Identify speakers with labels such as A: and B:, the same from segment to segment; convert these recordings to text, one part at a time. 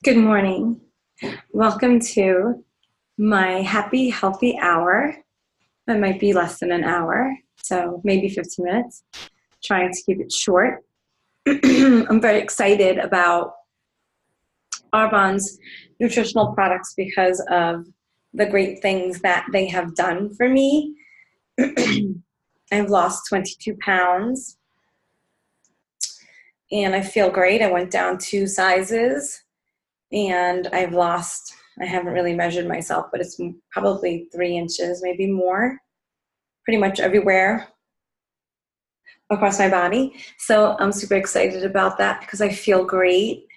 A: Good morning. Welcome to my happy, healthy hour. It might be less than an hour, so maybe 15 minutes. Trying to keep it short. I'm very excited about Arbonne's nutritional products because of the great things that they have done for me. I've lost 22 pounds and I feel great. I went down 2 sizes. And I haven't really measured myself, but it's probably 3 inches, maybe more, pretty much everywhere across my body. So I'm super excited about that because I feel great.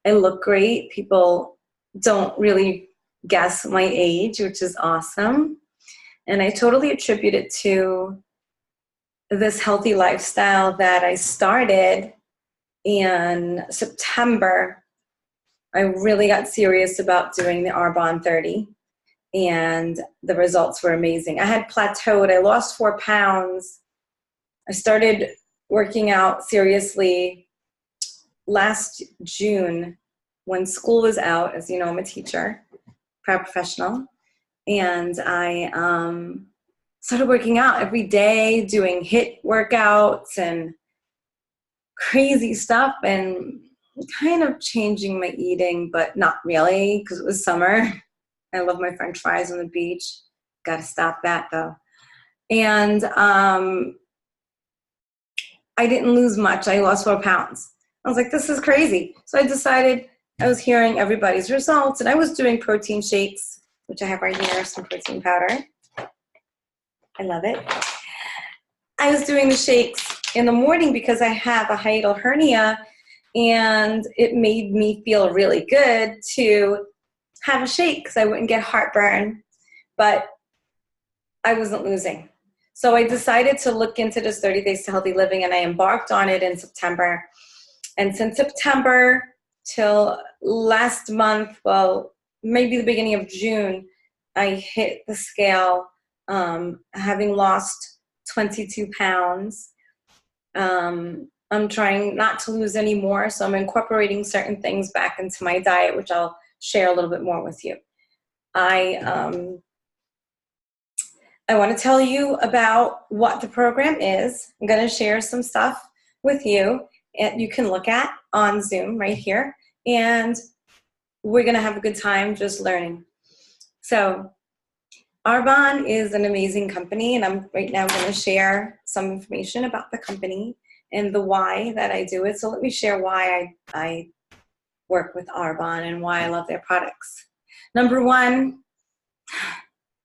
A: I look great. People don't really guess my age, which is awesome. And I totally attribute it to this healthy lifestyle that I started in September. I really got serious about doing the Arbonne30, and the results were amazing. I had plateaued. I lost 4 pounds. I started working out seriously last June when school was out. As you know, I'm a teacher, paraprofessional, and I started working out every day, doing HIIT workouts and crazy stuff, and kind of changing my eating, but not really because it was summer. I love my French fries on the beach. Got to stop that though. And I didn't lose much. I lost 4 pounds. I was like, this is crazy. So I decided, I was hearing everybody's results, and I was doing protein shakes, which I have right here, some protein powder. I love it. I was doing the shakes in the morning because I have a hiatal hernia, and it made me feel really good to have a shake because I wouldn't get heartburn, but I wasn't losing. So I decided to look into this 30 Days to Healthy Living, and I embarked on it in September. And since September till last month, well, maybe the beginning of June, I hit the scale, having lost 22 pounds. I'm trying not to lose any more, so I'm incorporating certain things back into my diet, which I'll share a little bit more with you. I want to tell you about what the program is. I'm going to share some stuff with you and you can look at on Zoom right here, and we're going to have a good time just learning. So Arbonne is an amazing company, and I'm right now going to share some information about the company and the why that I do it. So let me share why I work with Arbonne and why I love their products. Number one,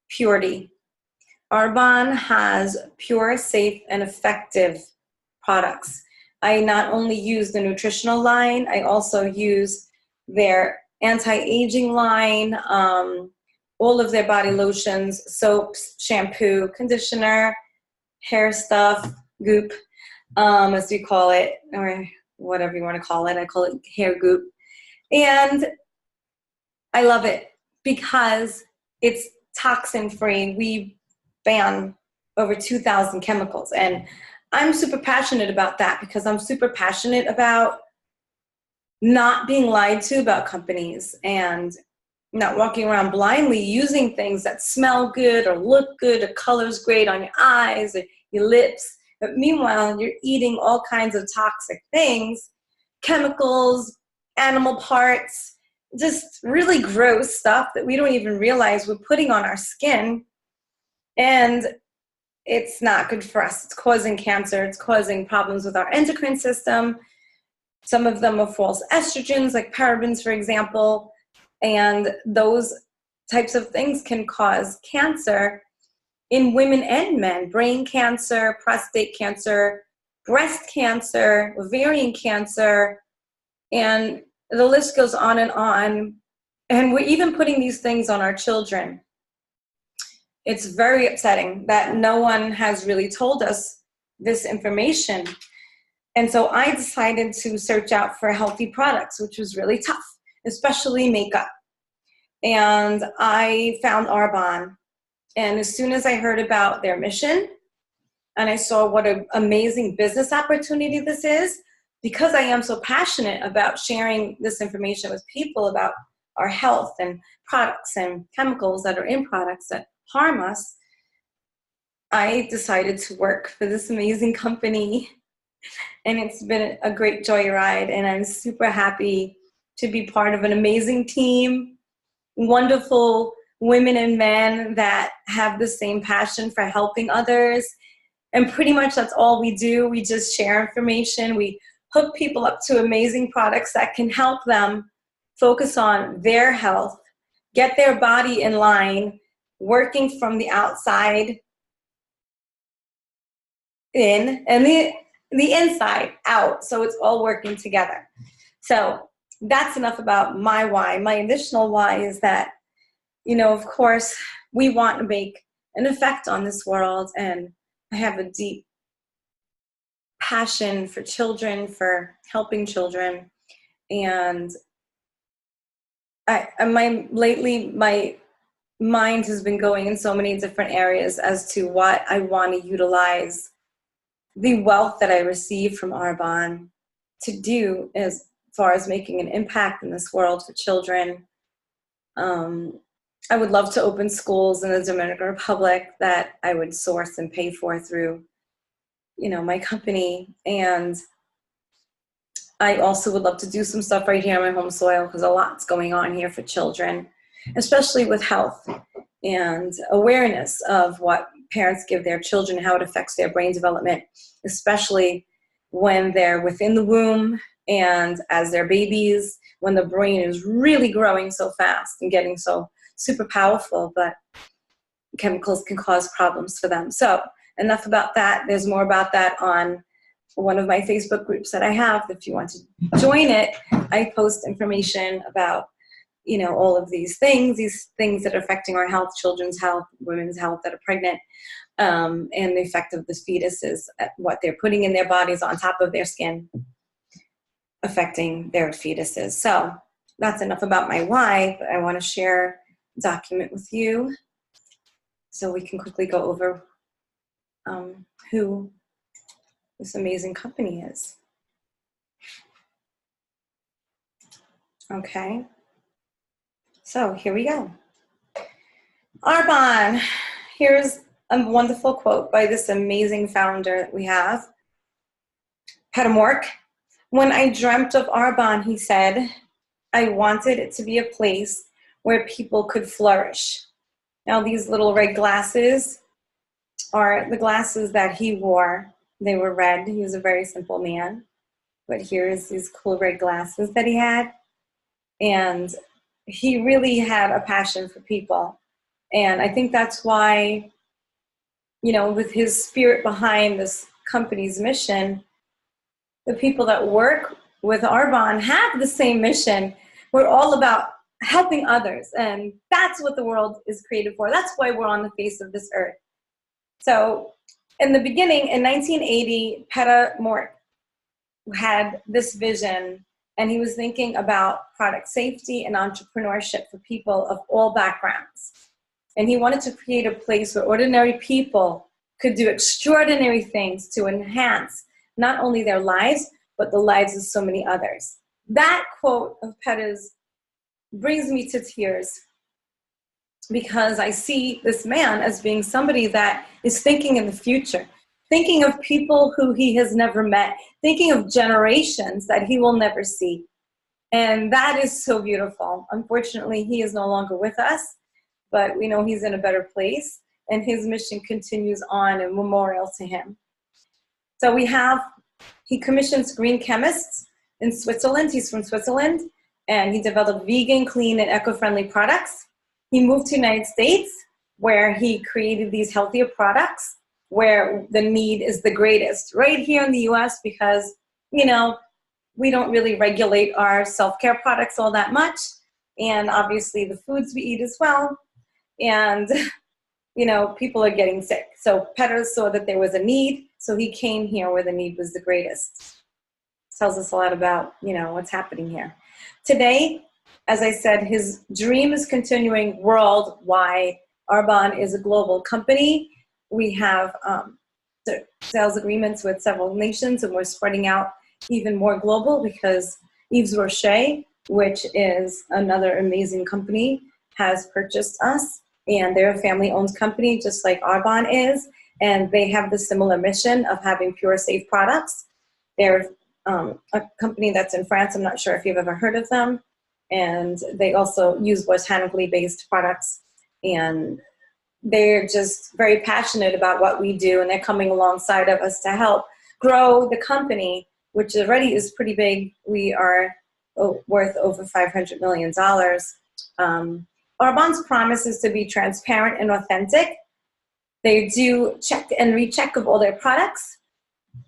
A: purity. Arbonne has pure, safe, and effective products. I not only use the nutritional line, I also use their anti-aging line, all of their body lotions, soaps, shampoo, conditioner, hair stuff, goop, as we call it, or whatever you want to call it. I call it hair goop. And I love it because it's toxin-free. We ban over 2,000 chemicals. And I'm super passionate about that because I'm super passionate about not being lied to about companies and not walking around blindly using things that smell good or look good or colors great on your eyes or your lips. But meanwhile, you're eating all kinds of toxic things, chemicals, animal parts, just really gross stuff that we don't even realize we're putting on our skin. And it's not good for us. It's causing cancer. It's causing problems with our endocrine system. Some of them are false estrogens, like parabens, for example. And those types of things can cause cancer in women and men, brain cancer, prostate cancer, breast cancer, ovarian cancer, and the list goes on. And we're even putting these things on our children. It's very upsetting that no one has really told us this information. And so I decided to search out for healthy products, which was really tough, especially makeup. And I found Arbonne. And as soon as I heard about their mission and I saw what an amazing business opportunity this is, because I am so passionate about sharing this information with people about our health and products and chemicals that are in products that harm us, I decided to work for this amazing company. And it's been a great joyride, and I'm super happy to be part of an amazing team, wonderful women and men that have the same passion for helping others. And pretty much that's all we do. We just share information. We hook people up to amazing products that can help them focus on their health, get their body in line, working from the outside in and the inside out. So it's all working together. So that's enough about my why. My additional why is that, of course, we want to make an effect on this world, and I have a deep passion for children, for helping children, and lately my mind has been going in so many different areas as to what I want to utilize the wealth that I receive from Arbonne to do as far as making an impact in this world for children. I would love to open schools in the Dominican Republic that I would source and pay for through, my company. And I also would love to do some stuff right here on my home soil, because a lot's going on here for children, especially with health and awareness of what parents give their children, how it affects their brain development, especially when they're within the womb and as they're babies, when the brain is really growing so fast and getting so super powerful, but chemicals can cause problems for them. So enough about that. There's more about that on one of my Facebook groups that I have. If you want to join it, I post information about all of these things that are affecting our health, children's health, women's health that are pregnant, and the effect of the fetuses, what they're putting in their bodies on top of their skin, affecting their fetuses. So that's enough about my why, but I want to share a document with you so we can quickly go over who this amazing company is. Okay. So here we go. Arbonne. Here's a wonderful quote by this amazing founder that we have, Petamork. When I dreamt of Arbonne, he said, I wanted it to be a place where people could flourish. Now these little red glasses are the glasses that he wore. They were red. He was a very simple man. But here's these cool red glasses that he had. And he really had a passion for people. And I think that's why, with his spirit behind this company's mission, the people that work with Arbonne have the same mission. We're all about helping others. And that's what the world is created for. That's why we're on the face of this earth. So in the beginning, in 1980, Petamork had this vision, and he was thinking about product safety and entrepreneurship for people of all backgrounds. And he wanted to create a place where ordinary people could do extraordinary things to enhance not only their lives, but the lives of so many others. That quote of Petta's brings me to tears, because I see this man as being somebody that is thinking in the future, thinking of people who he has never met, thinking of generations that he will never see. And that is so beautiful. Unfortunately, he is no longer with us, but we know he's in a better place, and his mission continues on in memorial to him. So he commissions green chemists in Switzerland. He's from Switzerland, and he developed vegan, clean, and eco-friendly products. He moved to the United States, where he created these healthier products, where the need is the greatest. Right here in the US, because, we don't really regulate our self-care products all that much. And obviously the foods we eat as well. And, people are getting sick. So Petter saw that there was a need. So he came here where the need was the greatest. Tells us a lot about, what's happening here. Today, as I said, his dream is continuing worldwide. Arbonne is a global company. We have sales agreements with several nations, and we're spreading out even more global because Yves Rocher, which is another amazing company, has purchased us. And they're a family-owned company, just like Arbonne is. And they have the similar mission of having pure, safe products. They're a company that's in France. I'm not sure if you've ever heard of them. And they also use botanically based products. And they're just very passionate about what we do. And they're coming alongside of us to help grow the company, which already is pretty big. We are worth over $500 million. Arbonne's promise is to be transparent and authentic. They do check and recheck of all their products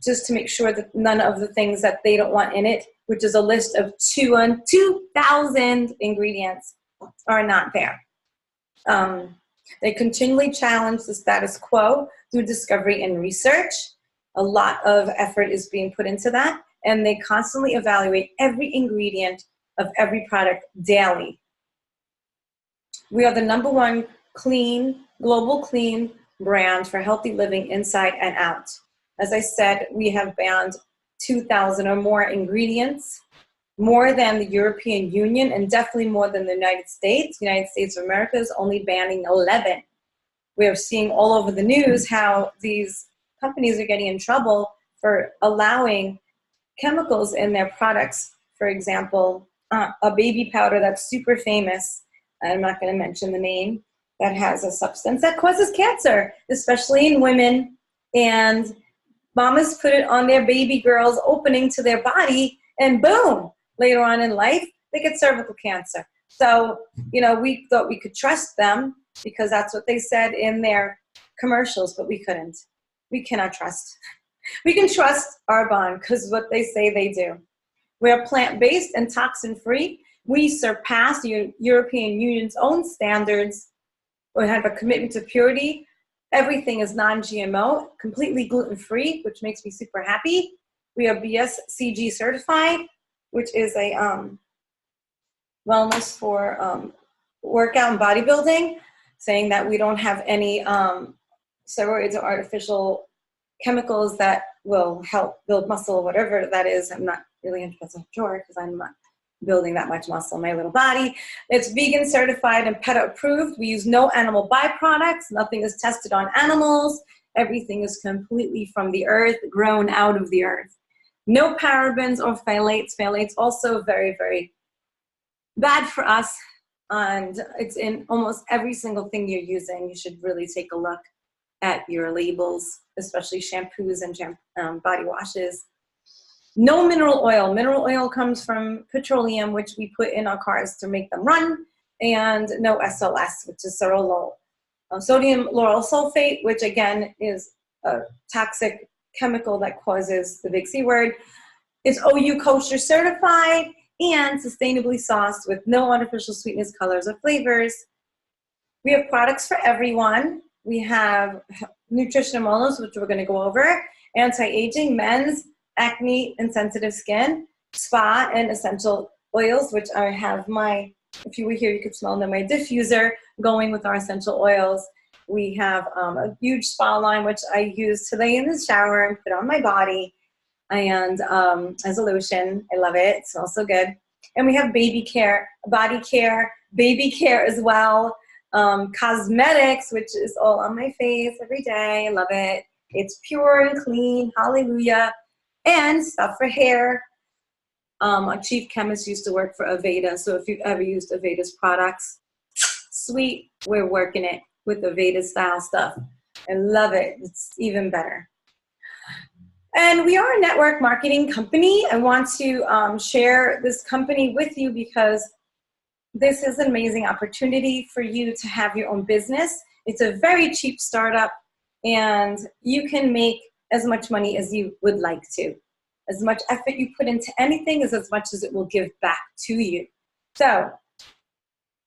A: just to make sure that none of the things that they don't want in it, which is a list of 2,000 ingredients, are not there. They continually challenge the status quo through discovery and research. A lot of effort is being put into that, and they constantly evaluate every ingredient of every product daily. We are the #1 clean, global clean brand for healthy living inside and out. As I said, we have banned 2,000 or more ingredients, more than the European Union, and definitely more than the United States. The United States of America is only banning 11. We are seeing all over the news how these companies are getting in trouble for allowing chemicals in their products. For example, a baby powder that's super famous, I'm not going to mention the name, that has a substance that causes cancer, especially in women. And mamas put it on their baby girls opening to their body, and boom, later on in life, they get cervical cancer. So, we thought we could trust them because that's what they said in their commercials, but we couldn't. We cannot trust. We can trust Arbonne because what they say they do. We are plant-based and toxin-free. We surpass the European Union's own standards. We have a commitment to purity. Everything is non-GMO, completely gluten-free, which makes me super happy. We are BSCG certified, which is a wellness for workout and bodybuilding, saying that we don't have any steroids or artificial chemicals that will help build muscle, whatever that is. I'm not really 100% sure because I'm not building that much muscle in my little body. It's vegan certified and PETA approved. We use no animal byproducts. Nothing is tested on animals. Everything is completely from the earth, grown out of the earth. No parabens or phthalates. Phthalates also very, very bad for us. And it's in almost every single thing you're using. You should really take a look at your labels, especially shampoos and body washes. No mineral oil. Mineral oil comes from petroleum, which we put in our cars to make them run, and no SLS, which is sodium lauryl sulfate, which again is a toxic chemical that causes the big C word. It's OU kosher certified and sustainably sourced with no artificial sweetness, colors, or flavors. We have products for everyone. We have nutrition wellness, which we're going to go over, anti-aging, men's, acne and sensitive skin, spa and essential oils, which I have if you were here, you could smell them, my diffuser going with our essential oils. We have a huge spa line, which I use today in the shower and put on my body, and as a lotion. I love it. It smells so good. And we have baby care, body care, baby care as well. Cosmetics, which is all on my face every day. I love it. It's pure and clean. Hallelujah. And stuff for hair. Our chief chemist used to work for Aveda, so if you've ever used Aveda's products, sweet, we're working it with Aveda style stuff. I love it. It's even better. And we are a network marketing company. I want to share this company with you because this is an amazing opportunity for you to have your own business. It's a very cheap startup, and you can make as much money as you would like to. As much effort you put into anything is as much as it will give back to you. So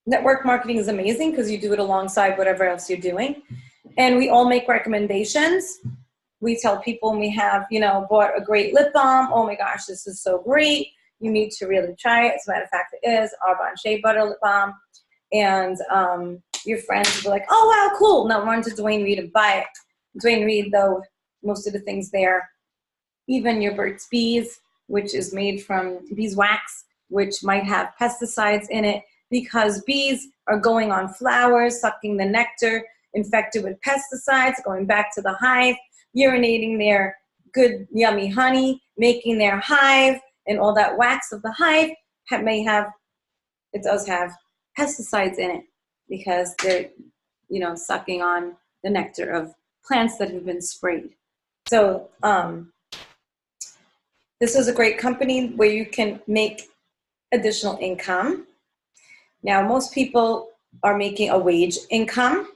A: network marketing is amazing because you do it alongside whatever else you're doing. And we all make recommendations. We tell people when we have, bought a great lip balm, oh my gosh, this is so great. You need to really try it. As a matter of fact, it is Arbonne Shea Butter Lip Balm. And your friends will be like, oh, wow, cool. Now run to Dwayne Reed and buy it. Dwayne Reed, though, most of the things there, even your Burt's Bees, which is made from beeswax, which might have pesticides in it, because bees are going on flowers, sucking the nectar, infected with pesticides, going back to the hive, urinating their good, yummy honey, making their hive, and all that wax of the hive it does have pesticides in it because they're, sucking on the nectar of plants that have been sprayed. So this is a great company where you can make additional income. Now, most people are making a wage income.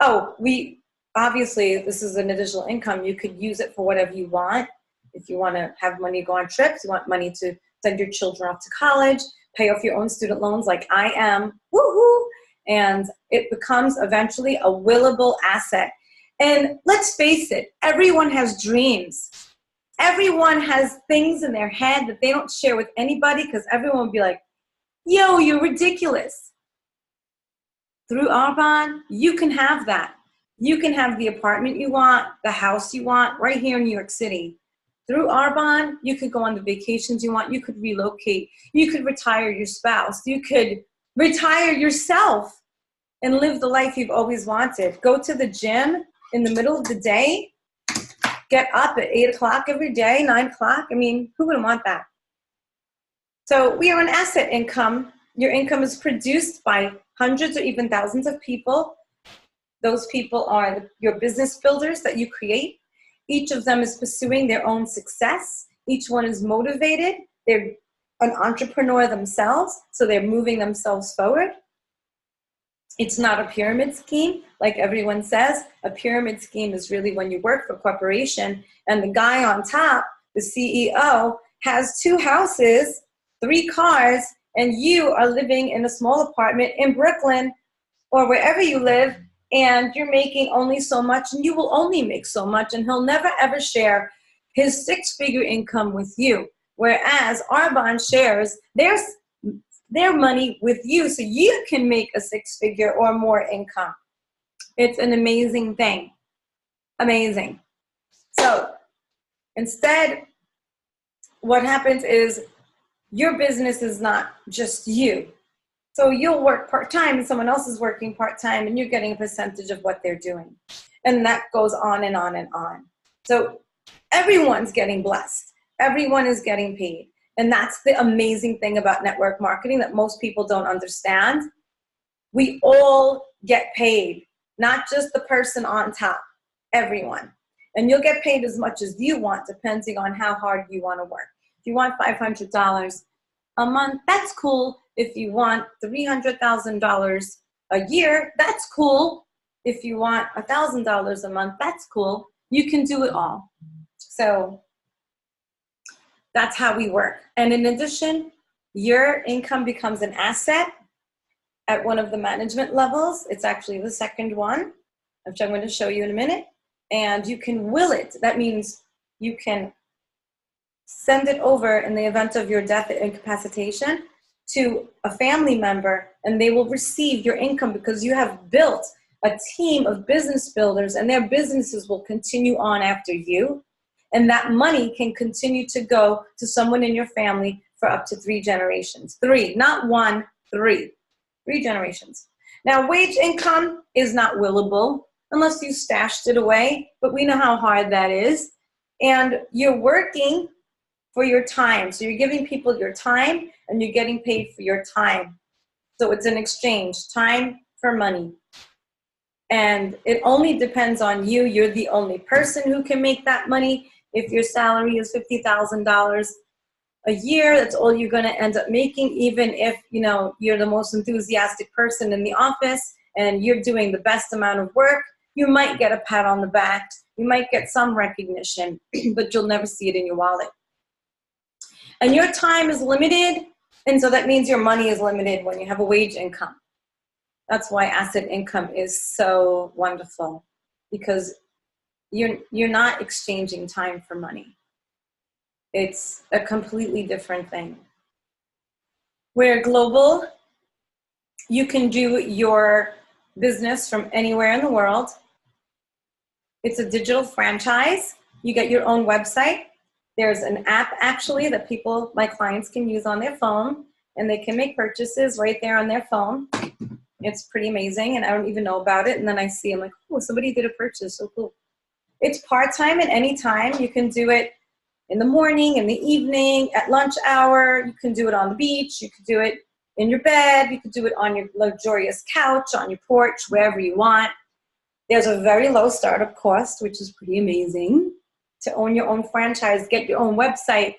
A: Obviously, this is an additional income. You could use it for whatever you want. If you want to have money go on trips, you want money to send your children off to college, pay off your own student loans like I am, woohoo! And it becomes eventually a willable asset. And let's face it, everyone has dreams. Everyone has things in their head that they don't share with anybody because everyone will be like, yo, you're ridiculous. Through Arbonne, you can have that. You can have the apartment you want, the house you want, right here in New York City. Through Arbonne, you could go on the vacations you want. You could relocate. You could retire your spouse. You could retire yourself and live the life you've always wanted. Go to the gym in the middle of the day. Get up at 8 o'clock every day, 9 o'clock. I mean, who wouldn't want that? So we are an asset income. Your income is produced by hundreds or even thousands of people. Those people are your business builders that you create. Each of them is pursuing their own success. Each one is motivated. They're an entrepreneur themselves, so they're moving themselves forward. It's not a pyramid scheme, like everyone says. A pyramid scheme is really when you work for a corporation and the guy on top, the CEO, has 2 houses, 3 cars, and you are living in a small apartment in Brooklyn or wherever you live, and you're making only so much, and you will only make so much, and he'll never ever share his 6-figure income with you. Whereas Arbonne shares their money with you so you can make a 6-figure or more income. It's an amazing thing. Amazing. So instead, what happens is your business is not just you. So you'll work part-time and someone else is working part-time and you're getting a percentage of what they're doing. And that goes on and on and on. So everyone's getting blessed. Everyone is getting paid. And that's the amazing thing about network marketing that most people don't understand. We all get paid, not just the person on top, everyone. And you'll get paid as much as you want depending on how hard you want to work. If you want $500 a month, that's cool. If you want $300,000 a year, that's cool. If you want $1,000 a month, that's cool. You can do it all. So that's how we work. And in addition, your income becomes an asset at one of the management levels. It's actually the second one, which I'm going to show you in a minute. And you can will it. That means you can send it over in the event of your death and incapacitation to a family member, and they will receive your income because you have built a team of business builders, and their businesses will continue on after you. And that money can continue to go to someone in your family for up to 3 generations. 3, not 1, 3. 3 generations. Now, wage income is not willable unless you stashed it away, but we know how hard that is. And you're working for your time. So you're giving people your time and you're getting paid for your time. So it's an exchange, time for money. And it only depends on you. You're the only person who can make that money. If your salary is $50,000 a year, that's all you're going to end up making, even if you're the most enthusiastic person in the office and you're doing the best amount of work. You might get a pat on the back. You might get some recognition, but you'll never see it in your wallet. And your time is limited, and so that means your money is limited when you have a wage income. That's why asset income is so wonderful, because you're not exchanging time for money. It's a completely different thing. We're global. You can do your business from anywhere in the world. It's a digital franchise. You get your own website. There's an app actually that people, my clients, can use on their phone, and they can make purchases right there on their phone. It's pretty amazing, and I don't even know about it. And then I see, I'm like, oh, somebody did a purchase, so cool. It's part-time and any time. You can do it in the morning, in the evening, at lunch hour. You can do it on the beach. You can do it in your bed. You can do it on your luxurious couch, on your porch, wherever you want. There's a very low startup cost, which is pretty amazing, to own your own franchise, get your own website,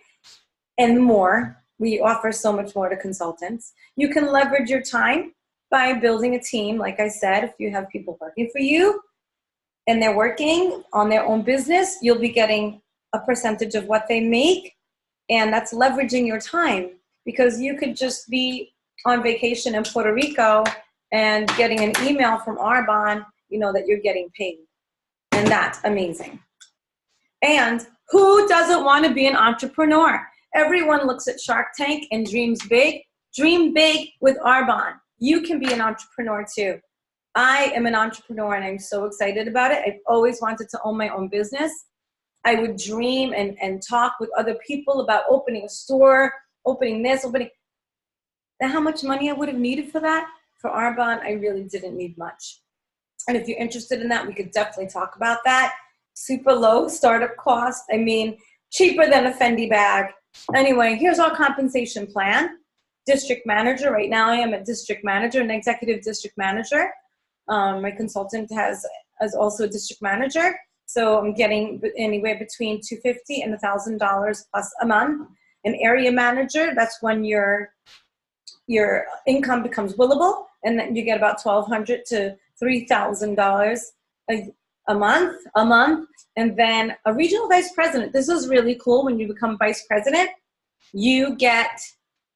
A: and more. We offer so much more to consultants. You can leverage your time by building a team. Like I said, if you have people working for you and they're working on their own business, you'll be getting a percentage of what they make, and that's leveraging your time, because you could just be on vacation in Puerto Rico and getting an email from Arbonne, that you're getting paid, and that's amazing. And who doesn't want to be an entrepreneur? Everyone looks at Shark Tank and dreams big. Dream big with Arbonne. You can be an entrepreneur too. I am an entrepreneur and I'm so excited about it. I've always wanted to own my own business. I would dream and talk with other people about opening a store, opening this, opening. And how much money I would have needed for that? For Arbonne, I really didn't need much. And if you're interested in that, we could definitely talk about that. Super low startup cost. I mean, cheaper than a Fendi bag. Anyway, here's our compensation plan. District manager. Right now I am a district manager, an executive district manager. My consultant is also a district manager. So I'm getting anywhere between $250 and $1,000 plus a month. An area manager, that's when your income becomes billable, and then you get about $1,200 to $3,000 a month. And then a regional vice president. This is really cool. When you become vice president, you get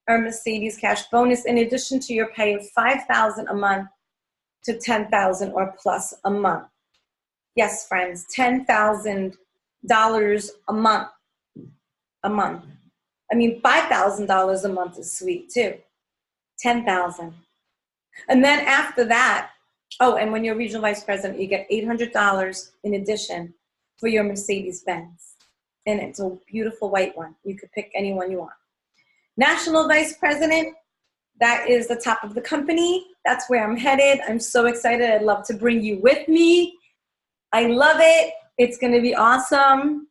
A: a Mercedes cash bonus in addition to your pay of $5,000 a month to $10,000 or plus a month. Yes, friends, $10,000 a month. I mean, $5,000 a month is sweet too. $10,000. And then after that, and when you're regional vice president, you get $800 in addition for your Mercedes-Benz. And it's a beautiful white one. You could pick any one you want. National vice president, that is the top of the company. That's where I'm headed. I'm so excited. I'd love to bring you with me. I love it. It's going to be awesome.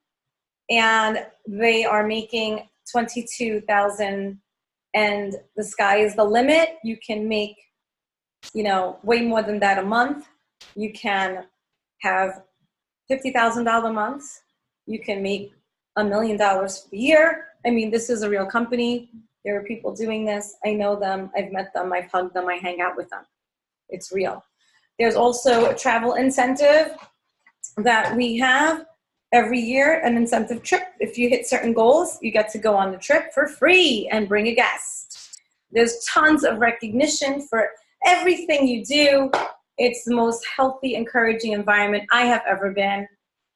A: And they are making $22,000, and the sky is the limit. You can make, way more than that a month. You can have $50,000 months. You can make $1 million for the year. I mean, this is a real company. There are people doing this. I know them. I've met them. I've hugged them. I hang out with them. It's real. There's also a travel incentive that we have every year, an incentive trip. If you hit certain goals, you get to go on the trip for free and bring a guest. There's tons of recognition for everything you do. It's the most healthy, encouraging environment I have ever been.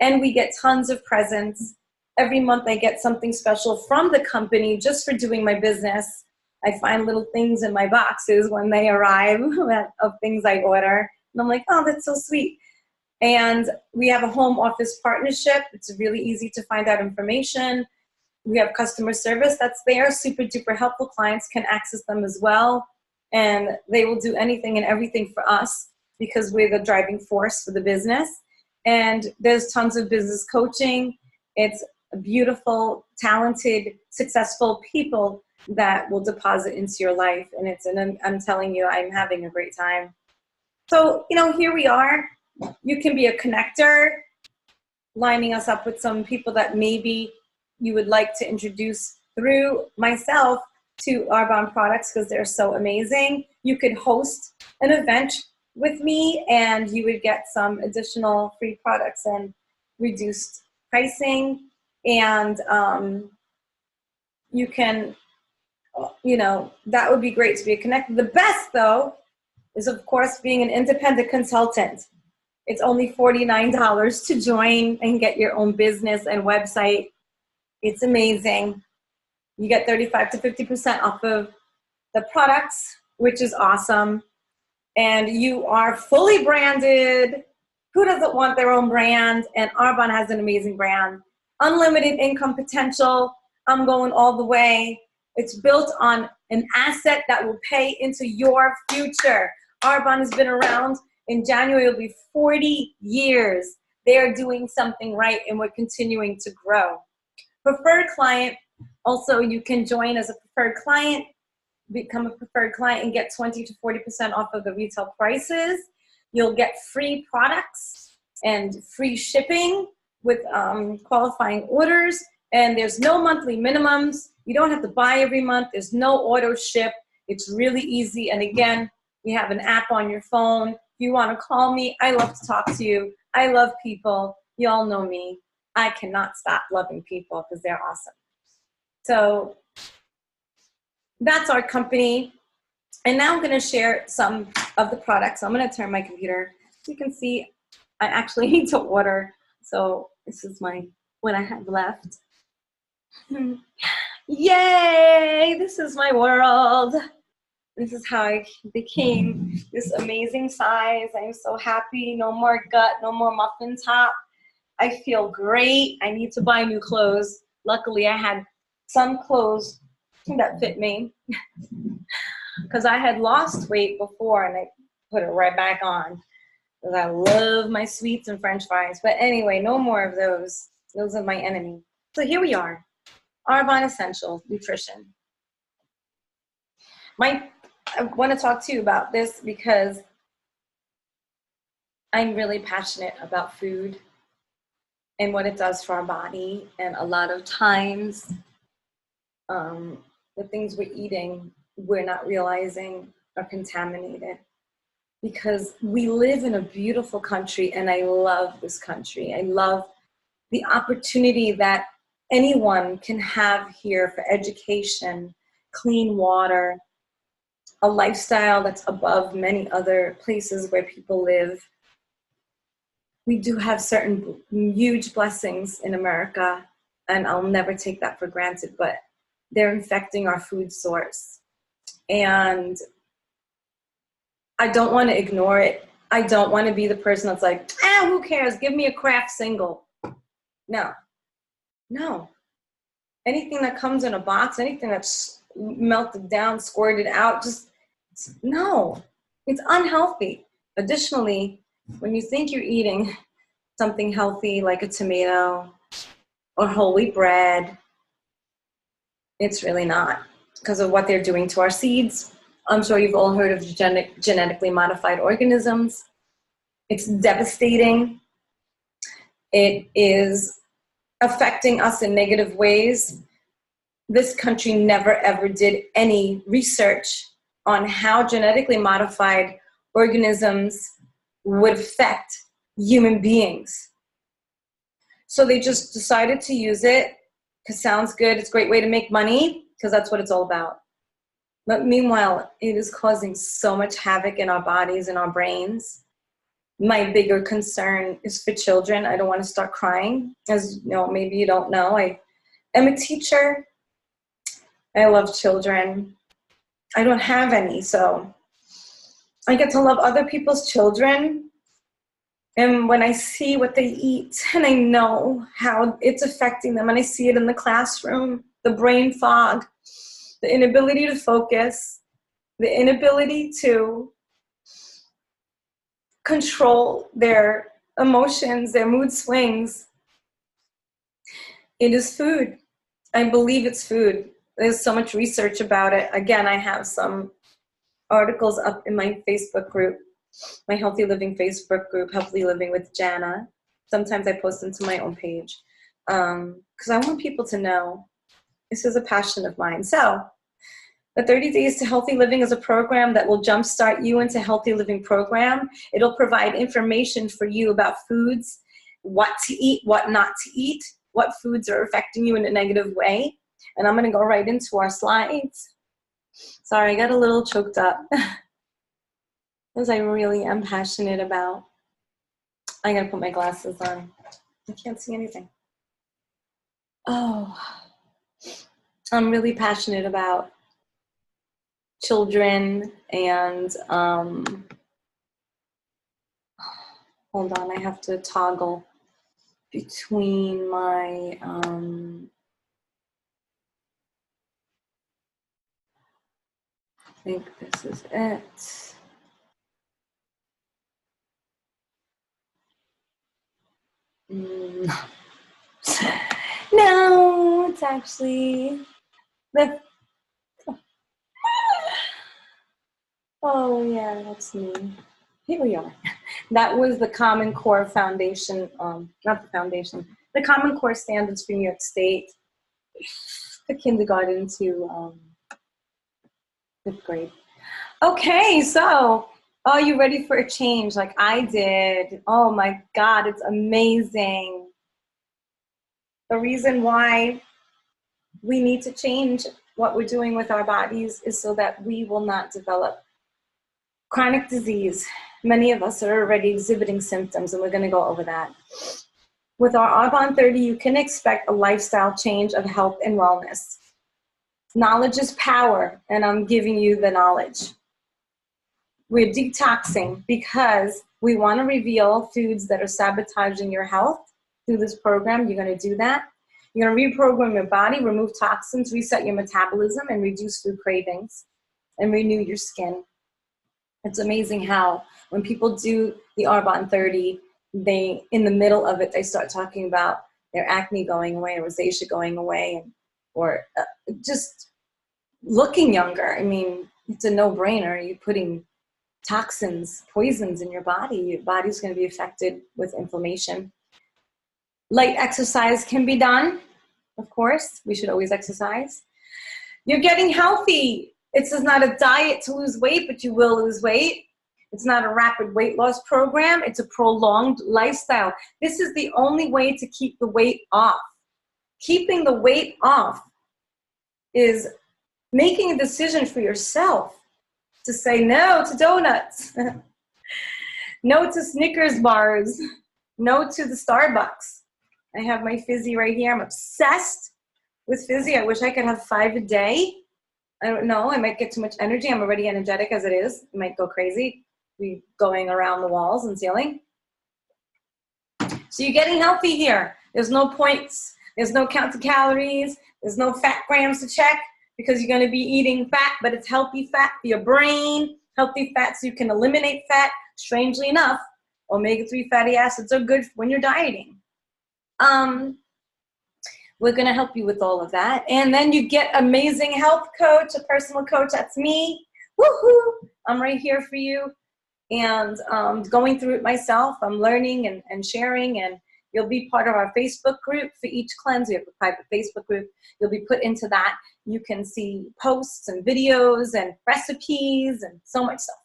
A: And we get tons of presents. Every month I get something special from the company just for doing my business. I find little things in my boxes when they arrive of things I order. And I'm like, oh, that's so sweet. And we have a home office partnership. It's really easy to find out information. We have customer service that's there, super duper helpful. Clients can access them as well. And they will do anything and everything for us because we're the driving force for the business. And there's tons of business coaching. It's beautiful, talented, successful people that will deposit into your life. And I'm telling you, I'm having a great time. So, here we are. You can be a connector, lining us up with some people that maybe you would like to introduce through myself to Arbonne products because they're so amazing. You could host an event with me and you would get some additional free products and reduced pricing. And you can, that would be great to be connected. The best, though, is, of course, being an independent consultant. It's only $49 to join and get your own business and website. It's amazing. You get 35 to 50% off of the products, which is awesome. And you are fully branded. Who doesn't want their own brand? And Arbonne has an amazing brand. unlimited income potential. I'm going all the way. It's built on an asset that will pay into your future. Arbonne has been around. In January, it'll be 40 years. They are doing something right, and we're continuing to grow. Preferred client, also you can join as a preferred client, become a preferred client and get 20 to 40% off of the retail prices. You'll get free products and free shipping with qualifying orders. And there's no monthly minimums. You don't have to buy every month. There's no auto ship. It's really easy. And again, we have an app on your phone. If you want to call me, I love to talk to you. I love people. You all know me. I cannot stop loving people because they're awesome. So that's our company. And now I'm going to share some of the products. I'm going to turn my computer. You can see I actually need to order. So this is what I have left. Yay! This is my world. This is how I became this amazing size. I'm so happy. No more gut, no more muffin top. I feel great. I need to buy new clothes. Luckily, I had some clothes that fit me because I had lost weight before and I put it right back on because I love my sweets and French fries. But anyway, no more of those. Those are my enemy. So here we are. Arbonne Essential Nutrition. I want to talk to you about this because I'm really passionate about food and what it does for our body. And a lot of times, the things we're eating, we're not realizing are contaminated because we live in a beautiful country and I love this country. I love the opportunity that anyone can have here for education, clean water, a lifestyle that's above many other places where people live. We do have certain huge blessings in America, and I'll never take that for granted, but they're infecting our food source. And I don't want to ignore it. I don't want to be the person that's like, who cares? Give me a Kraft single. No. Anything that comes in a box, anything that's melted down, squirted out, just no. It's unhealthy. Additionally, when you think you're eating something healthy like a tomato or whole wheat bread, it's really not because of what they're doing to our seeds. I'm sure you've all heard of genetically modified organisms. It's devastating. It is affecting us in negative ways. This country never ever did any research on how genetically modified organisms would affect human beings. So they just decided to use it because it sounds good. It's a great way to make money because that's what it's all about. But meanwhile, it is causing so much havoc in our bodies and our brains. My bigger concern is for children. I don't want to start crying. As you know, maybe you don't know, I am a teacher. I love children. I don't have any, so I get to love other people's children. And when I see what they eat and I know how it's affecting them and I see it in the classroom, the brain fog, the inability to focus, the inability to control their emotions, their mood swings. It is food. I believe it's food. There's so much research about it. Again, I have some articles up in my Facebook group, my Healthy Living Facebook group, Healthy Living with Jana. Sometimes I post them to my own page because I want people to know this is a passion of mine. So the 30 Days to Healthy Living is a program that will jumpstart you into Healthy Living program. It'll provide information for you about foods, what to eat, what not to eat, what foods are affecting you in a negative way. And I'm going to go right into our slides. Sorry, I got a little choked up because I really am passionate about. I got to put my glasses on. I can't see anything. Oh, I'm really passionate about children and hold on, I have to toggle between my, I think this is it. No, it's actually the, oh yeah, that's me. Here we are. That was the Common Core Foundation, not the foundation, the Common Core Standards for New York State, the kindergarten to 5th grade. Okay, so are you ready for a change like I did? Oh my God, it's amazing. The reason why we need to change what we're doing with our bodies is so that we will not develop chronic disease. Many of us are already exhibiting symptoms, and we're going to go over that. With our Arbonne30, you can expect a lifestyle change of health and wellness. Knowledge is power, and I'm giving you the knowledge. We're detoxing because we want to reveal foods that are sabotaging your health. Through this program, you're going to do that. You're going to reprogram your body, remove toxins, reset your metabolism, and reduce food cravings, and renew your skin. It's amazing how when people do the Arbonne30, they, in the middle of it, they start talking about their acne going away, or rosacea going away, or just looking younger. I mean, it's a no-brainer. You're putting toxins, poisons in your body. Your body's going to be affected with inflammation. Light exercise can be done. Of course, we should always exercise. You're getting healthy. It's not a diet to lose weight, but you will lose weight. It's not a rapid weight loss program. It's a prolonged lifestyle. This is the only way to keep the weight off. Keeping the weight off is making a decision for yourself to say no to donuts, no to Snickers bars, no to the Starbucks. I have my fizzy right here. I'm obsessed with fizzy. I wish I could have 5 a day. I don't know. I might get too much energy. I'm already energetic as it is. I might go crazy. Be going around the walls and ceiling. So you're getting healthy here. There's no points. There's no count to calories. There's no fat grams to check because you're going to be eating fat, but it's healthy fat for your brain, healthy fat so you can eliminate fat. Strangely enough, omega-3 fatty acids are good when you're dieting. We're going to help you with all of that. And then you get amazing health coach, a personal coach. That's me. Woohoo! I'm right here for you. And going through it myself, I'm learning and sharing, and you'll be part of our Facebook group. For each cleanse, we have a private Facebook group. You'll be put into that. You can see posts and videos and recipes and so much stuff.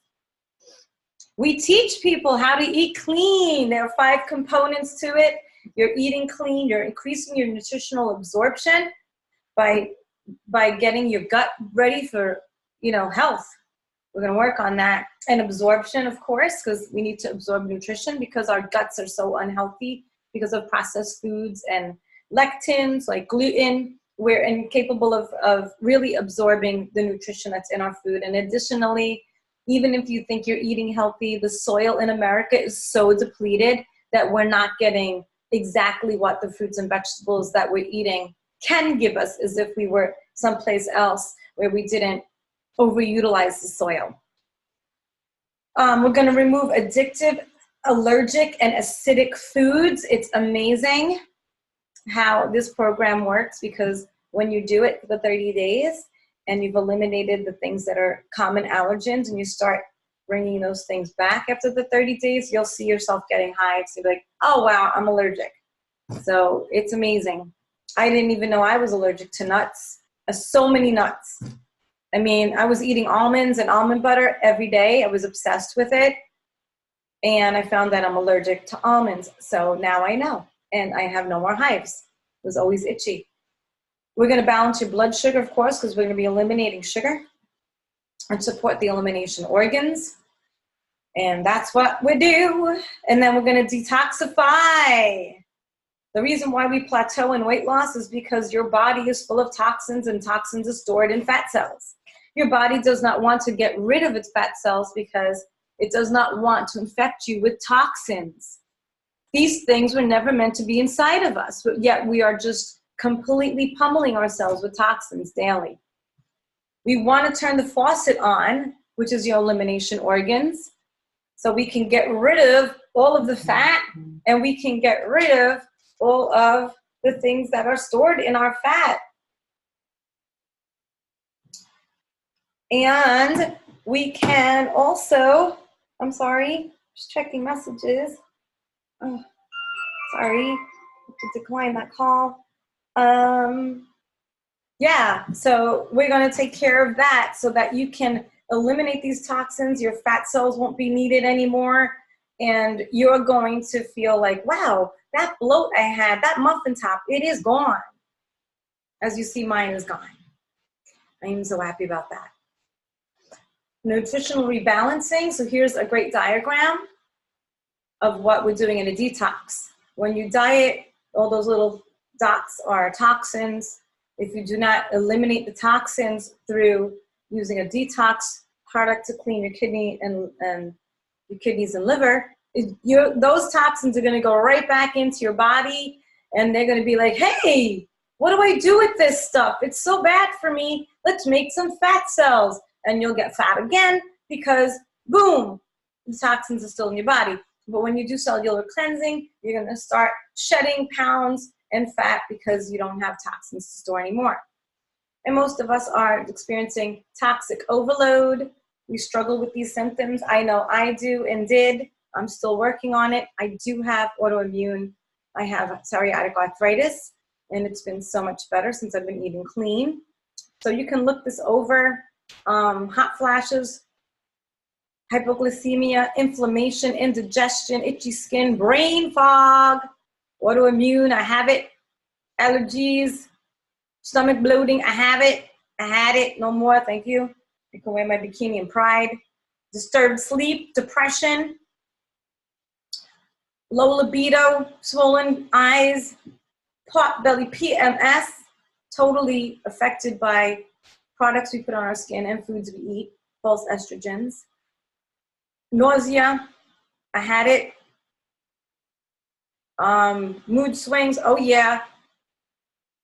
A: We teach people how to eat clean. There are 5 components to it. You're eating clean. You're increasing your nutritional absorption by getting your gut ready for, health. We're going to work on that. And absorption, of course, because we need to absorb nutrition because our guts are so unhealthy because of processed foods and lectins like gluten. We're incapable of really absorbing the nutrition that's in our food. And additionally, even if you think you're eating healthy, the soil in America is so depleted that we're not getting exactly what the fruits and vegetables that we're eating can give us as if we were someplace else where we didn't overutilize the soil. We're going to remove addictive, allergic, and acidic foods. It's amazing how this program works because when you do it for the 30 days and you've eliminated the things that are common allergens and you start bringing those things back after the 30 days, you'll see yourself getting hives. You'll be like, oh, wow, I'm allergic. So it's amazing. I didn't even know I was allergic to nuts. So many nuts. I mean, I was eating almonds and almond butter every day. I was obsessed with it. And I found that I'm allergic to almonds. So now I know. And I have no more hives. It was always itchy. We're going to balance your blood sugar, of course, because we're going to be eliminating sugar and support the elimination organs. And that's what we do. And then we're going to detoxify. The reason why we plateau in weight loss is because your body is full of toxins, and toxins are stored in fat cells. Your body does not want to get rid of its fat cells because it does not want to infect you with toxins. These things were never meant to be inside of us, but yet we are just completely pummeling ourselves with toxins daily. We want to turn the faucet on, which is your elimination organs, so we can get rid of all of the fat, and we can get rid of all of the things that are stored in our fat. And we can also, I'm sorry, just checking messages. Oh, sorry, to decline that call. Yeah, so we're going to take care of that so that you can eliminate these toxins. Your fat cells won't be needed anymore. And you're going to feel like, wow, that bloat I had, that muffin top, it is gone. As you see, mine is gone. I am so happy about that. Nutritional rebalancing. So here's a great diagram of what we're doing in a detox. When you diet, all those little dots are toxins. If you do not eliminate the toxins through using a detox product to clean your kidney and your kidneys and liver, those toxins are going to go right back into your body, and they're going to be like, hey, what do I do with this stuff? It's so bad for me. Let's make some fat cells. And you'll get fat again because, boom, the toxins are still in your body. But when you do cellular cleansing, you're going to start shedding pounds and fat because you don't have toxins to store anymore. And most of us are experiencing toxic overload. We struggle with these symptoms. I know I do and did. I'm still working on it. I do have autoimmune. I have psoriatic arthritis, and it's been so much better since I've been eating clean. So you can look this over. Hot flashes, hypoglycemia, inflammation, indigestion, itchy skin, brain fog, autoimmune, I have it, allergies, stomach bloating, I have it, I had it, no more, thank you. I can wear my bikini in pride. Disturbed sleep, depression, low libido, swollen eyes, pot belly, PMS, totally affected by products we put on our skin and foods we eat, false estrogens. Nausea, I had it. Mood swings, oh yeah.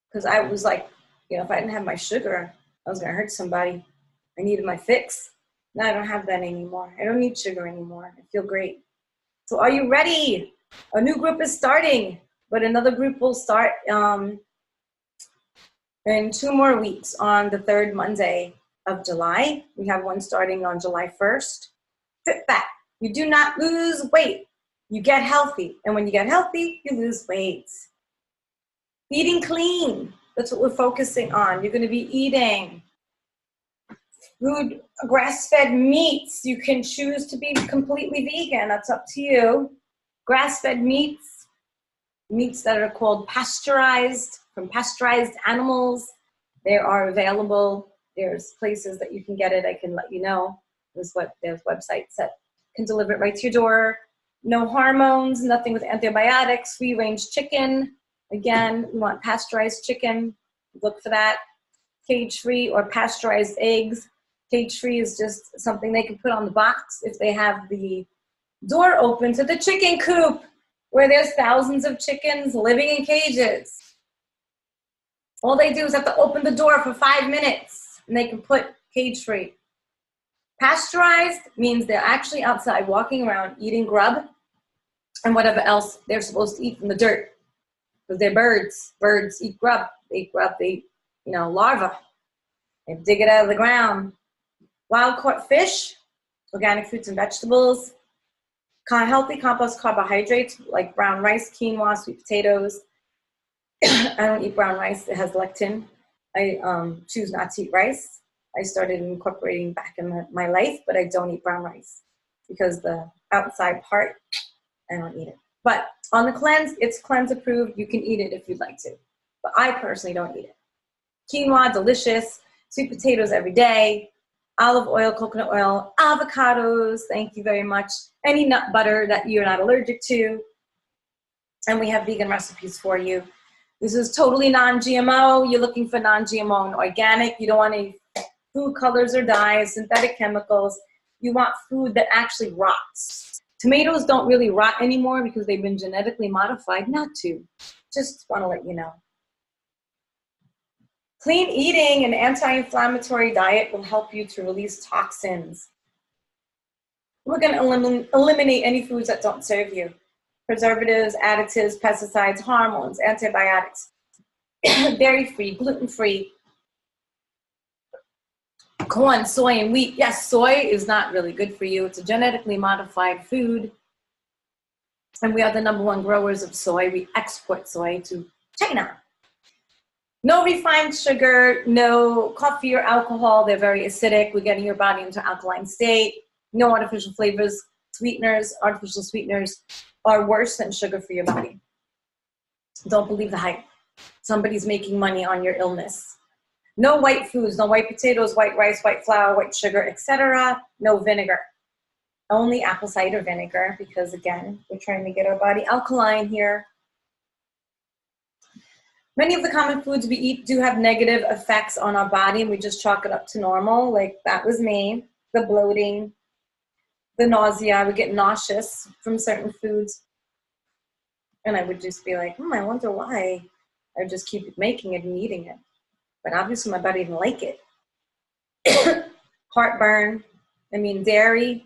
A: Because I was like, if I didn't have my sugar, I was gonna hurt somebody. I needed my fix. Now I don't have that anymore. I don't need sugar anymore. I feel great. So are you ready? A new group is starting, but another group will start in 2 more weeks on the 3rd Monday of July. We have one starting on July 1st. Fit fat. You do not lose weight. You get healthy. And when you get healthy, you lose weight. Eating clean. That's what we're focusing on. You're going to be eating food, grass-fed meats. You can choose to be completely vegan. That's up to you. Grass-fed meats, meats that are called pasteurized, from pasteurized animals. They are available. There's places that you can get it. I can let you know. There's websites that can deliver it right to your door. No hormones, nothing with antibiotics, free-range chicken. Again, we want pasteurized chicken. Look for that. Cage-free or pasteurized eggs. Cage-free is just something they can put on the box if they have the door open to the chicken coop where there's thousands of chickens living in cages. All they do is have to open the door for 5 minutes and they can put cage-free. Pasteurized means they're actually outside walking around eating grub and whatever else they're supposed to eat from the dirt. Because they're birds. Birds eat grub. They eat grub. They eat, larvae. They dig it out of the ground. Wild-caught fish, organic fruits and vegetables, healthy compost carbohydrates like brown rice, quinoa, sweet potatoes. I don't eat brown rice. It has lectin. I choose not to eat rice. I started incorporating back in my life, but I don't eat brown rice because the outside part, I don't eat it. But on the cleanse, it's cleanse approved. You can eat it if you'd like to. But I personally don't eat it. Quinoa, delicious. Sweet potatoes every day. Olive oil, coconut oil, avocados, thank you very much. Any nut butter that you're not allergic to. And we have vegan recipes for you. This is totally non-GMO. You're looking for non-GMO and organic. You don't want any food colors or dyes, synthetic chemicals. You want food that actually rots. Tomatoes don't really rot anymore because they've been genetically modified not to. Just want to let you know. Clean eating and anti-inflammatory diet will help you to release toxins. We're going to eliminate any foods that don't serve you. Preservatives, additives, pesticides, hormones, antibiotics. Dairy-free, gluten-free. Corn, soy, and wheat. Yes, soy is not really good for you. It's a genetically modified food. And we are the #1 growers of soy. We export soy to China. No refined sugar, no coffee or alcohol. They're very acidic. We're getting your body into alkaline state. No artificial flavors, sweeteners. Artificial sweeteners are worse than sugar for your body. Don't believe the hype. Somebody's making money on your illness. No white foods, no white potatoes, white rice, white flour, white sugar, etc. No vinegar. Only apple cider vinegar because, again, we're trying to get our body alkaline here. Many of the common foods we eat do have negative effects on our body, and we just chalk it up to normal. Like that was me, the bloating, the nausea. I would get nauseous from certain foods. And I would just be like, I wonder why. I would just keep making it and eating it. But obviously my body didn't like it. Heartburn. I mean, dairy.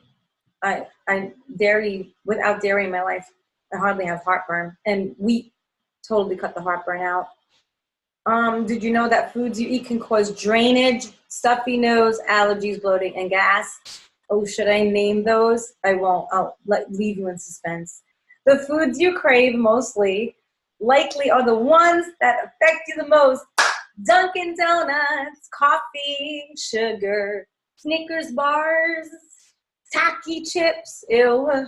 A: Dairy, without dairy in my life, I hardly have heartburn. And wheat totally cut the heartburn out. Did you know that foods you eat can cause drainage, stuffy nose, allergies, bloating, and gas? Oh, should I name those? I won't. I'll leave you in suspense. The foods you crave mostly likely are the ones that affect you the most. Dunkin' Donuts, coffee, sugar, Snickers bars, tacky chips. Ew.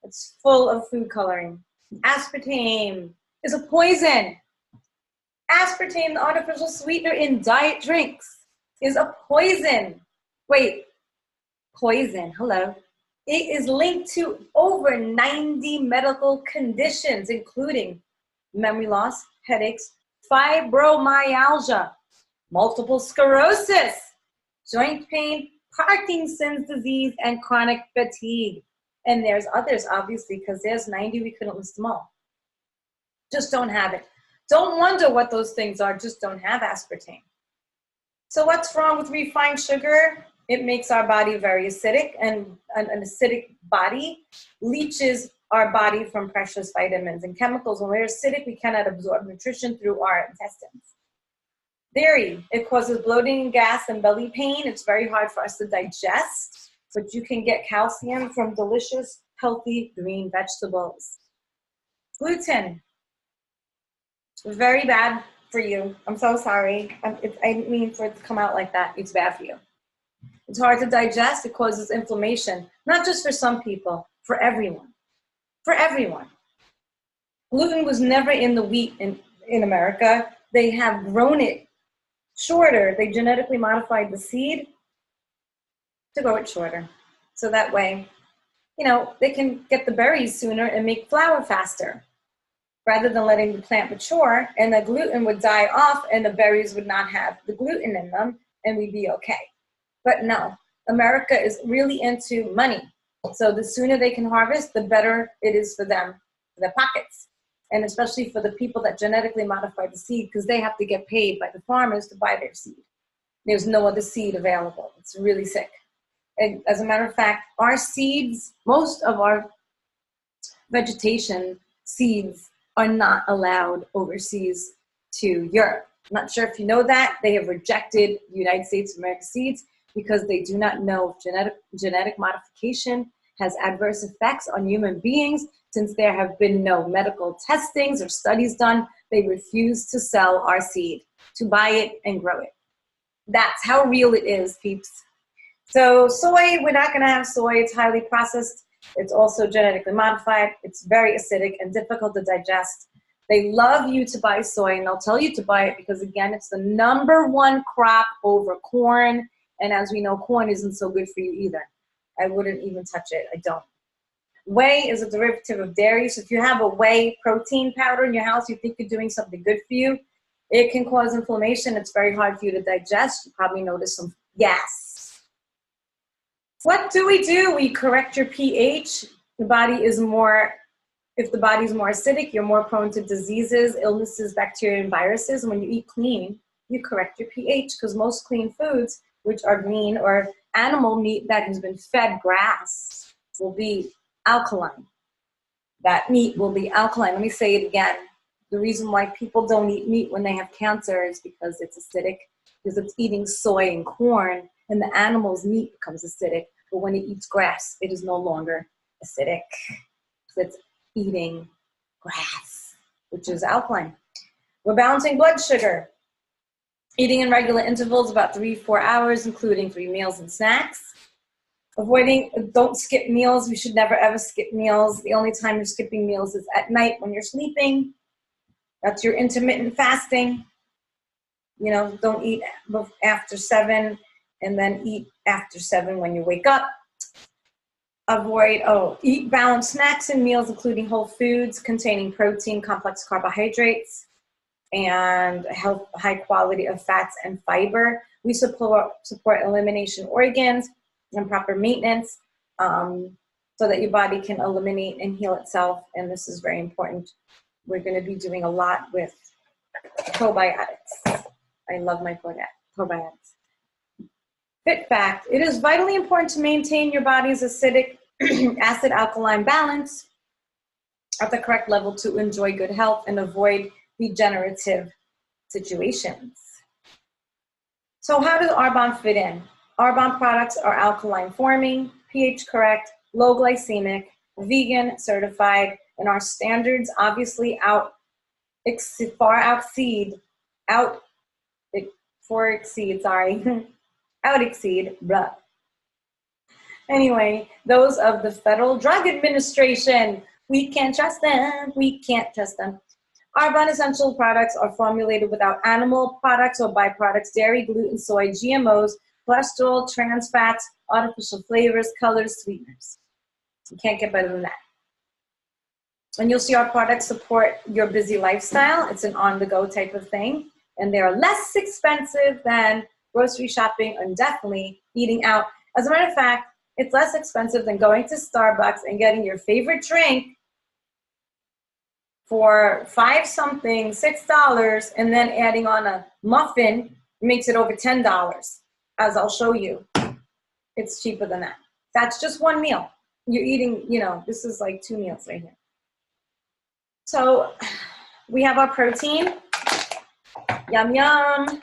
A: It's full of food coloring. Aspartame is a poison. Aspartame, the artificial sweetener in diet drinks, is a poison. Wait, poison, hello. It is linked to over 90 medical conditions, including memory loss, headaches, fibromyalgia, multiple sclerosis, joint pain, Parkinson's disease, and chronic fatigue. And there's others, obviously, because there's 90, we couldn't list them all. Just don't have it. Don't wonder what those things are, just don't have aspartame. So what's wrong with refined sugar? It makes our body very acidic, and an acidic body leaches our body from precious vitamins and chemicals. When we're acidic, we cannot absorb nutrition through our intestines. Dairy, it causes bloating, gas, and belly pain. It's very hard for us to digest, but you can get calcium from delicious, healthy green vegetables. Gluten, very bad for you. I'm so sorry. I didn't mean for it to come out like that. It's bad for you. It's hard to digest. It causes inflammation, not just for some people, for everyone. For everyone. Gluten was never in the wheat in America. They have grown it shorter. They genetically modified the seed to grow it shorter. So that way, they can get the berries sooner and make flour faster, rather than letting the plant mature, and the gluten would die off and the berries would not have the gluten in them, and we'd be okay. But no, America is really into money. So the sooner they can harvest, the better it is for them, for their pockets, and especially for the people that genetically modify the seed, because they have to get paid by the farmers to buy their seed. There's no other seed available. It's really sick. And as a matter of fact, our seeds, most of our vegetation seeds are not allowed overseas to Europe. I'm not sure if you know that. They have rejected United States of America seeds because they do not know if genetic modification has adverse effects on human beings. Since there have been no medical testings or studies done, they refuse to sell our seed, to buy it and grow it. That's how real it is, peeps. So soy, we're not going to have soy. It's highly processed. It's also genetically modified. It's very acidic and difficult to digest. They love you to buy soy, and they'll tell you to buy it because, again, it's the #1 crop over corn. And as we know, corn isn't so good for you either. I wouldn't even touch it. I don't. Whey is a derivative of dairy. So if you have a whey protein powder in your house, you think you're doing something good for you, it can cause inflammation. It's very hard for you to digest. You probably notice some gas. What do? We correct your pH The body is more, if the body is more acidic, you're more prone to diseases, illnesses, bacteria, and viruses. And when you eat clean, you correct your pH, because most clean foods, which are green or animal meat that has been fed grass, will be alkaline. That meat will be alkaline. Let me say it again. The reason why people don't eat meat when they have cancer is because it's acidic, because it's eating soy and corn, and the animal's meat becomes acidic. But when it eats grass, it is no longer acidic. It's eating grass, which is alkaline. We're balancing blood sugar. Eating in regular intervals, about 3-4 hours, including 3 meals and snacks. Don't skip meals. We should never ever skip meals. The only time you're skipping meals is at night when you're sleeping. That's your intermittent fasting. You know, don't eat after 7 and then eat after 7 when you wake up. Eat balanced snacks and meals, including whole foods containing protein, complex carbohydrates, and high quality of fats and fiber. We support elimination organs and proper maintenance so that your body can eliminate and heal itself. And this is very important. We're going to be doing a lot with probiotics. I love my probiotics. Fit fact: it is vitally important to maintain your body's acidic acid-alkaline balance at the correct level to enjoy good health and avoid degenerative situations. So how does Arbonne fit in? Arbonne products are alkaline forming, pH correct, low glycemic, vegan certified, and our standards obviously exceed, blah. Anyway, those of the Federal Drug Administration. We can't trust them. Arbonne essential products are formulated without animal products or byproducts, dairy, gluten, soy, GMOs, cholesterol, trans fats, artificial flavors, colors, sweeteners. You can't get better than that. And you'll see our products support your busy lifestyle. It's an on-the-go type of thing. And they're less expensive than grocery shopping and definitely eating out. As a matter of fact, it's less expensive than going to Starbucks and getting your favorite drink for $5-something, $6, and then adding on a muffin makes it over $10, as I'll show you. It's cheaper than that. That's just one meal. You're eating, this is like 2 meals right here. So we have our protein. Yum, yum.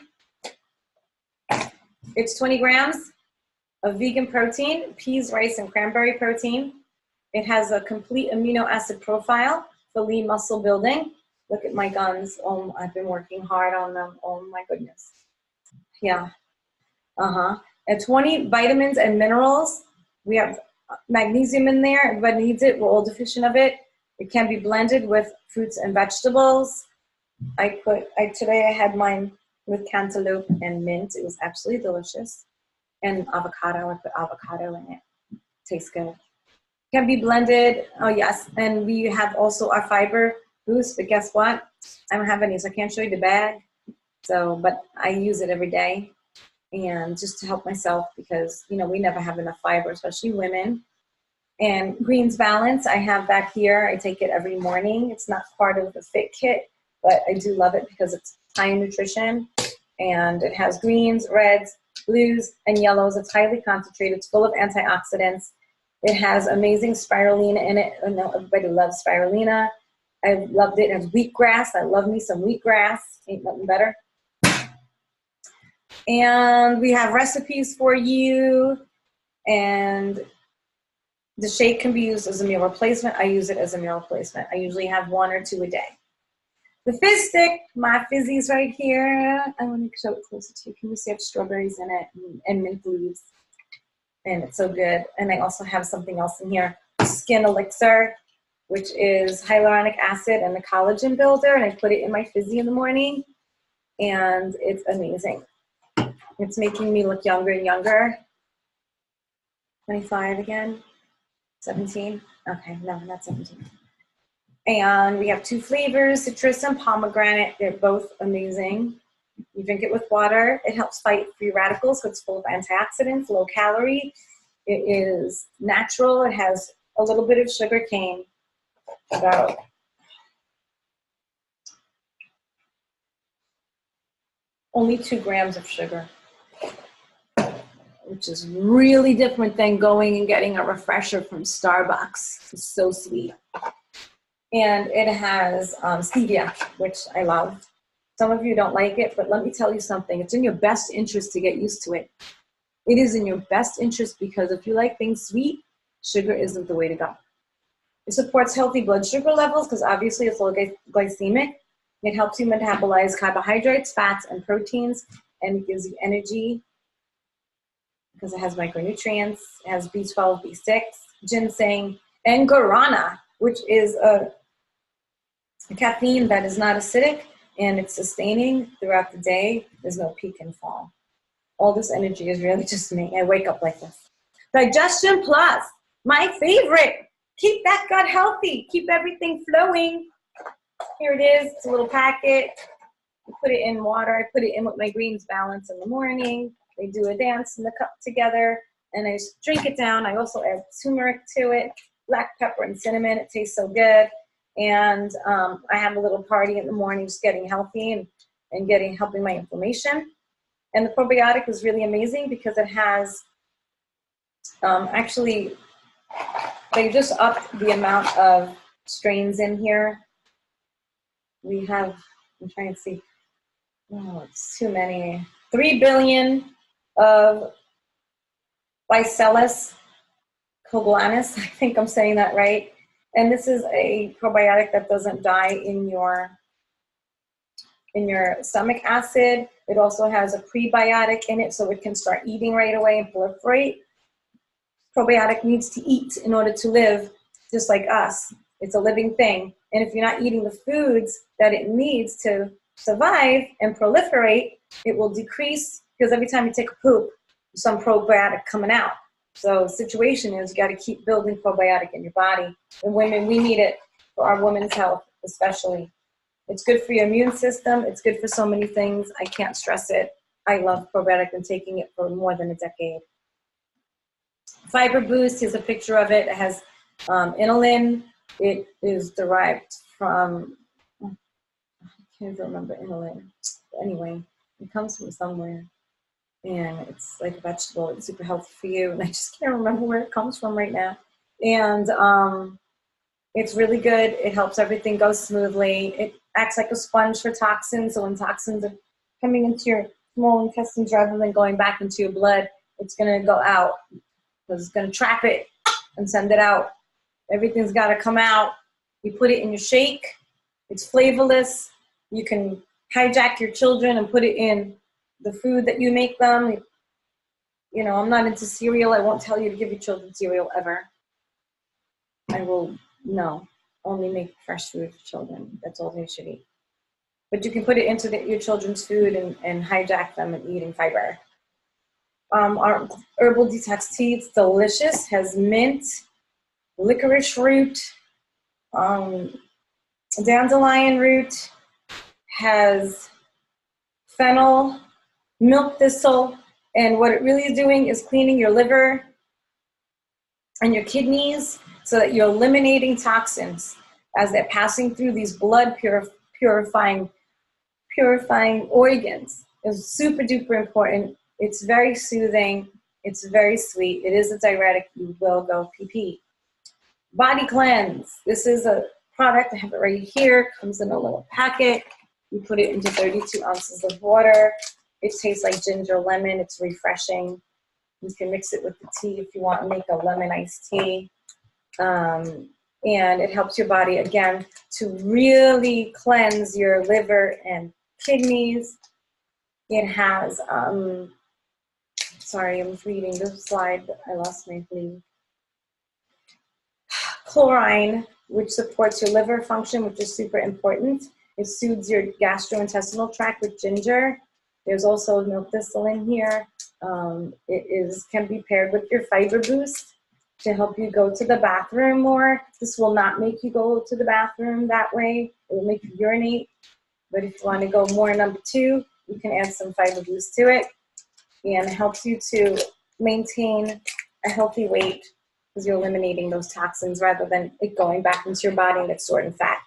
A: It's 20 grams of vegan protein, peas, rice, and cranberry protein. It has a complete amino acid profile for lean muscle building. Look at my guns. Oh, I've been working hard on them. Oh my goodness. Yeah. And 20 vitamins and minerals. We have magnesium in there. Everybody needs it. We're all deficient of it. It can be blended with fruits and vegetables. Today I had mine with cantaloupe and mint. It was absolutely delicious. And avocado. I put avocado in it. Tastes good. Can be blended. Oh yes. And we have also our fiber boost. But guess what? I don't have any, so I can't show you the bag. But I use it every day, and just to help myself, because we never have enough fiber, especially women. And Greens Balance, I have that here. I take it every morning. It's not part of the fit kit, but I do love it because it's high in nutrition, and it has greens, reds, blues, and yellows. It's highly concentrated. It's full of antioxidants. It has amazing spirulina in it. I know everybody loves spirulina. I loved it. It has wheatgrass. I love me some wheatgrass. Ain't nothing better. And we have recipes for you. And the shake can be used as a meal replacement. I use it as a meal replacement. I usually have 1 or 2 a day. The Fizz Stick, my fizzies right here. I want to show it closer to you. Can you see I have strawberries in it and mint leaves? And it's so good. And I also have something else in here, Skin Elixir, which is hyaluronic acid and a collagen builder. And I put it in my fizzy in the morning. And it's amazing. It's making me look younger and younger. 25 again. 17. Okay, no, not 17. And we have 2 flavors, citrus and pomegranate. They're both amazing. You drink it with water. It helps fight free radicals, so it's full of antioxidants, low calorie. It is natural. It has a little bit of sugar cane, about only 2 grams of sugar, which is really different than going and getting a refresher from Starbucks. It's so sweet. And it has stevia, which I love. Some of you don't like it, but let me tell you something. It's in your best interest to get used to it. It is in your best interest because if you like things sweet, sugar isn't the way to go. It supports healthy blood sugar levels because obviously it's low glycemic. It helps you metabolize carbohydrates, fats, and proteins, and it gives you energy because it has micronutrients. It has B12, B6, ginseng, and guarana, which is a caffeine that is not acidic, and it's sustaining throughout the day. There's no peak and fall. All this energy is really just me. I wake up like this. Digestion Plus, my favorite. Keep that gut healthy. Keep everything flowing. Here it is. It's a little packet. I put it in water. I put it in with my greens balance in the morning. They do a dance in the cup together, and I just drink it down. I also add turmeric to it, black pepper and cinnamon. It tastes so good. And I have a little party in the morning, just getting healthy and helping my inflammation. And the probiotic is really amazing because it has actually, they just upped the amount of strains in here. We have, I'm trying to see, oh, it's too many. 3 billion of Bacillus coagulatus, I think I'm saying that right. And this is a probiotic that doesn't die in your stomach acid. It also has a prebiotic in it, so it can start eating right away and proliferate. Probiotic needs to eat in order to live, just like us. It's a living thing. And if you're not eating the foods that it needs to survive and proliferate, it will decrease, because every time you take a poop, there's some probiotic coming out. So the situation is you got to keep building probiotic in your body. And women, we need it for our women's health, especially. It's good for your immune system. It's good for so many things. I can't stress it. I love probiotic and taking it for more than a decade. Fiber Boost, here's a picture of it. It has inulin. It is derived from, I can't remember inulin. But anyway, it comes from somewhere. And it's like a vegetable. It's super healthy for you. And I just can't remember where it comes from right now. And it's really good. It helps everything go smoothly. It acts like a sponge for toxins. So when toxins are coming into your small intestines rather than going back into your blood, it's going to go out. It's going to trap it and send it out. Everything's got to come out. You put it in your shake. It's flavorless. You can hijack your children and put it in the food that you make them. You know, I'm not into cereal. I won't tell you to give your children cereal ever. I will, no, only make fresh food for children. That's all they should eat. But you can put it into your children's food and hijack them and eating fiber. Our herbal detox tea, it's delicious, has mint, licorice root, dandelion root, has fennel, milk thistle, and what it really is doing is cleaning your liver and your kidneys so that you're eliminating toxins as they're passing through these blood purifying organs. It's super duper important. It's very soothing. It's very sweet. It is a diuretic. You will go pee-pee. Body Cleanse. This is a product. I have it right here. It comes in a little packet. You put it into 32 ounces of water. It tastes like ginger lemon. It's refreshing. You can mix it with the tea if you want to make a lemon iced tea. And it helps your body, again, to really cleanse your liver and kidneys. It has, sorry, I'm reading this slide, but I lost my lead. Chlorine, which supports your liver function, which is super important. It soothes your gastrointestinal tract with ginger. There's also milk thistle in here. It can be paired with your Fiber Boost to help you go to the bathroom more. This will not make you go to the bathroom that way. It will make you urinate. But if you want to go more number 2, you can add some Fiber Boost to it. And it helps you to maintain a healthy weight because you're eliminating those toxins rather than it going back into your body and it's stored in fat.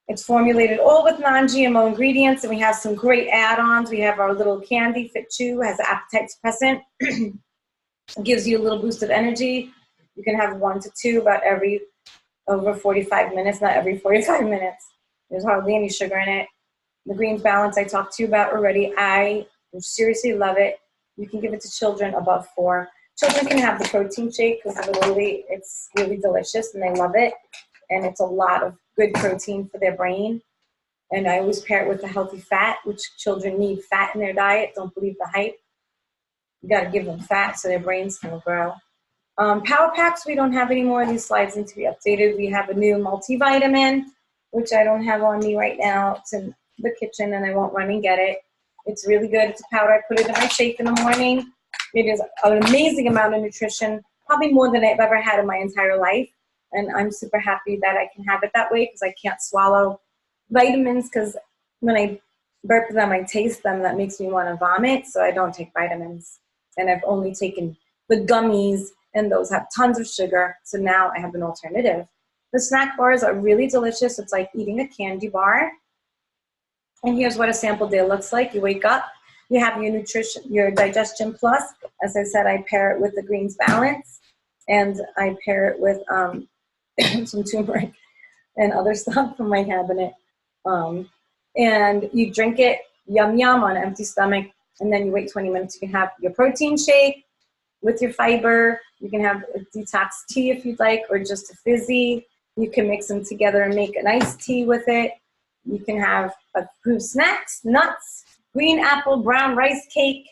A: It's formulated all with non-GMO ingredients, and we have some great add-ons. We have our little candy, Fit Chew, has an appetite suppressant. It gives you a little boost of energy. You can have 1 to 2 about over 45 minutes, not every 45 minutes. There's hardly any sugar in it. The Greens Balance I talked to you about already. I seriously love it. You can give it to children above 4. Children can have the protein shake because literally it's really delicious and they love it. And it's a lot of good protein for their brain. And I always pair it with a healthy fat, which children need fat in their diet. Don't believe the hype. You got to give them fat so their brains can grow. Power Packs, we don't have any more. These slides need to be updated. We have a new multivitamin, which I don't have on me right now. It's in the kitchen and I won't run and get it. It's really good. It's a powder. I put it in my shake in the morning. It is an amazing amount of nutrition, probably more than I've ever had in my entire life. And I'm super happy that I can have it that way because I can't swallow vitamins because when I burp them, I taste them. That makes me want to vomit, so I don't take vitamins. And I've only taken the gummies, and those have tons of sugar, so now I have an alternative. The snack bars are really delicious. It's like eating a candy bar. And here's what a sample day looks like. You wake up, you have your nutrition, your Digestion Plus. As I said, I pair it with the Greens Balance, and I pair it with some turmeric and other stuff from my cabinet. And you drink it, yum yum, on an empty stomach, and then you wait 20 minutes. You can have your protein shake with your fiber. You can have a detox tea if you'd like, or just a fizzy. You can mix them together and make an iced tea with it. You can have fruit snacks, nuts, green apple, brown rice cake,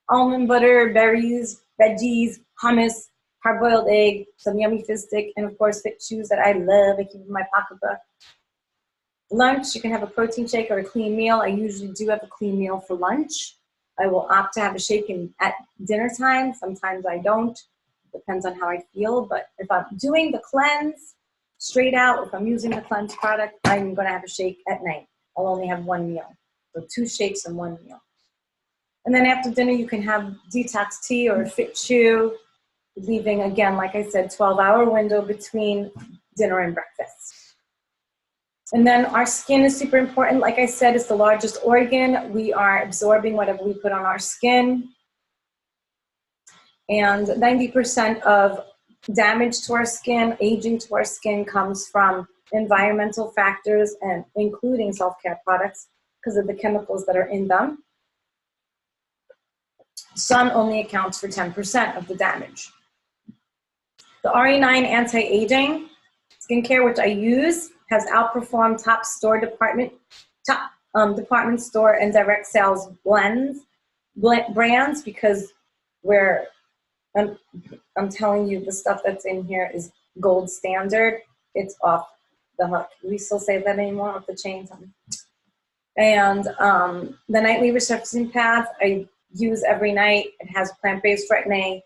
A: almond butter, berries, veggies, hummus, hard-boiled egg, some yummy fizz stick, and of course Fit Chews that I love. I keep in my pocketbook. Lunch, you can have a protein shake or a clean meal. I usually do have a clean meal for lunch. I will opt to have a shake at dinner time. Sometimes I don't. Depends on how I feel. But if I'm doing the cleanse straight out, if I'm using the cleanse product, I'm going to have a shake at night. I'll only have one meal. So 2 shakes and 1 meal. And then after dinner, you can have detox tea or a Fit Chew, leaving, again, like I said, 12-hour window between dinner and breakfast. And then our skin is super important. Like I said, it's the largest organ. We are absorbing whatever we put on our skin. And 90% of damage to our skin, aging to our skin, comes from environmental factors, and including self-care products because of the chemicals that are in them. Sun only accounts for 10% of the damage. The RE9 anti-aging skincare, which I use, has outperformed top department store and direct sales brands because I'm telling you, the stuff that's in here is gold standard. It's off the hook. We still say that anymore with the chains on. And the nightly resurfacing pads I use every night. It has plant-based retin A.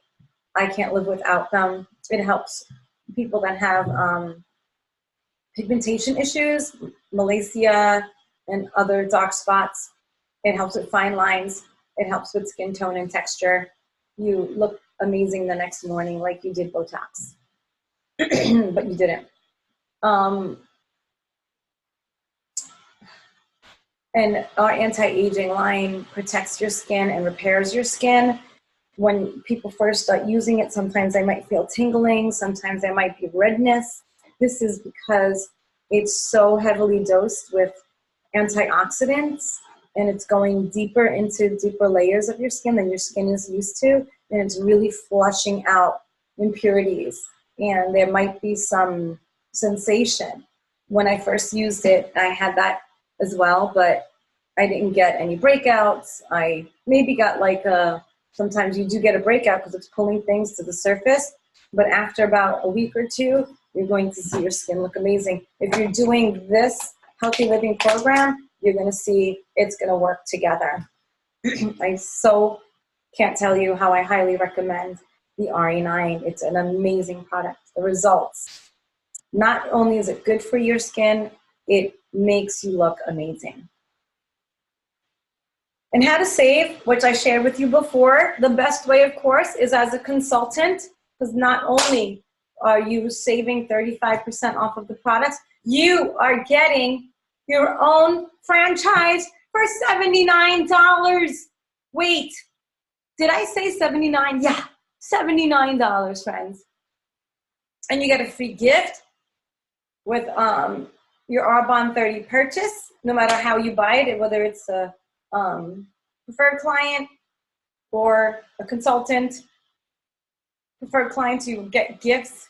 A: I can't live without them. It helps people that have pigmentation issues, malacia, and other dark spots. It helps with fine lines. It helps with skin tone and texture. You look amazing the next morning like you did Botox, but you didn't. And our anti-aging line protects your skin and repairs your skin. When people first start using it, sometimes they might feel tingling, sometimes there might be redness. This is because it's so heavily dosed with antioxidants, and it's going deeper into deeper layers of your skin than your skin is used to, and it's really flushing out impurities. And there might be some sensation. When I first used it, I had that as well, but I didn't get any breakouts. I maybe got like sometimes you do get a breakout because it's pulling things to the surface, but after about a week or 2, you're going to see your skin look amazing. If you're doing this healthy living program, you're going to see it's going to work together. I so can't tell you how I highly recommend the RE9. It's an amazing product. The results, not only is it good for your skin, it makes you look amazing. And how to save, which I shared with you before. The best way, of course, is as a consultant. because not only are you saving 35% off of the products, you are getting your own franchise for $79. Wait, did I say 79? Yeah, $79, friends. And you get a free gift with your Arbonne30 purchase, no matter how you buy it, whether it's a preferred client or a consultant. Preferred clients, you get gifts.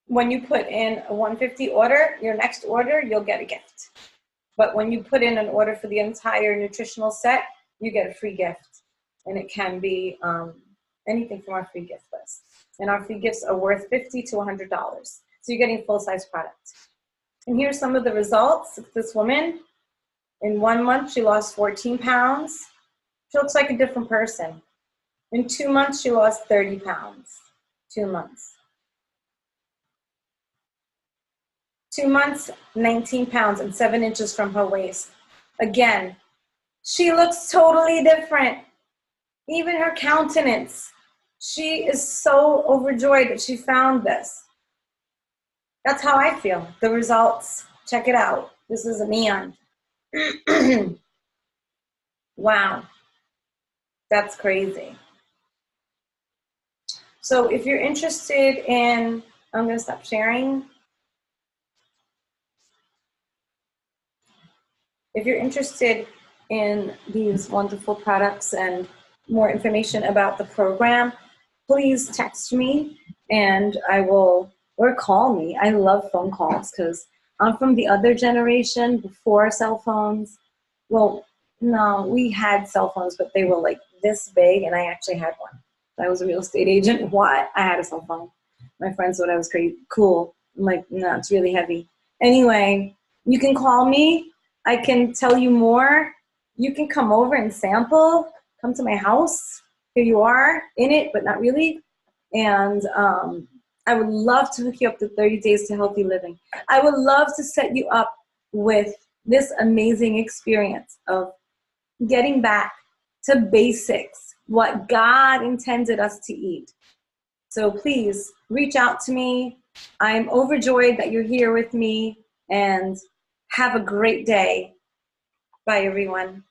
A: When you put in a $150 order, your next order, you'll get a gift. But when you put in an order for the entire nutritional set, you get a free gift. And it can be anything from our free gift list. And our free gifts are worth $50 to $100. So you're getting full-size product. And here's some of the results. This woman, in 1 month, she lost 14 pounds. She looks like a different person. In 2 months, she lost 30 pounds. 2 months. 2 months, 19 pounds and 7 inches from her waist. Again, she looks totally different. Even her countenance. She is so overjoyed that she found this. That's how I feel. The results, check it out. This is a neon. Wow. That's crazy. So if you're interested in, I'm going to stop sharing. If you're interested in these wonderful products and more information about the program, please text me and I will, or call me. I love phone calls because I'm from the other generation before cell phones. Well, no, we had cell phones, but they were like this big, and I actually had one. I was a real estate agent. What? I had a cell phone. My friends thought I was crazy, cool. I'm like, no, it's really heavy. Anyway, you can call me. I can tell you more. You can come over and sample. Come to my house. Here you are in it, but not really. And I would love to hook you up to 30 Days to Healthy Living. I would love to set you up with this amazing experience of getting back to basics, what God intended us to eat. So please reach out to me. I'm overjoyed that you're here with me, and have a great day. Bye, everyone.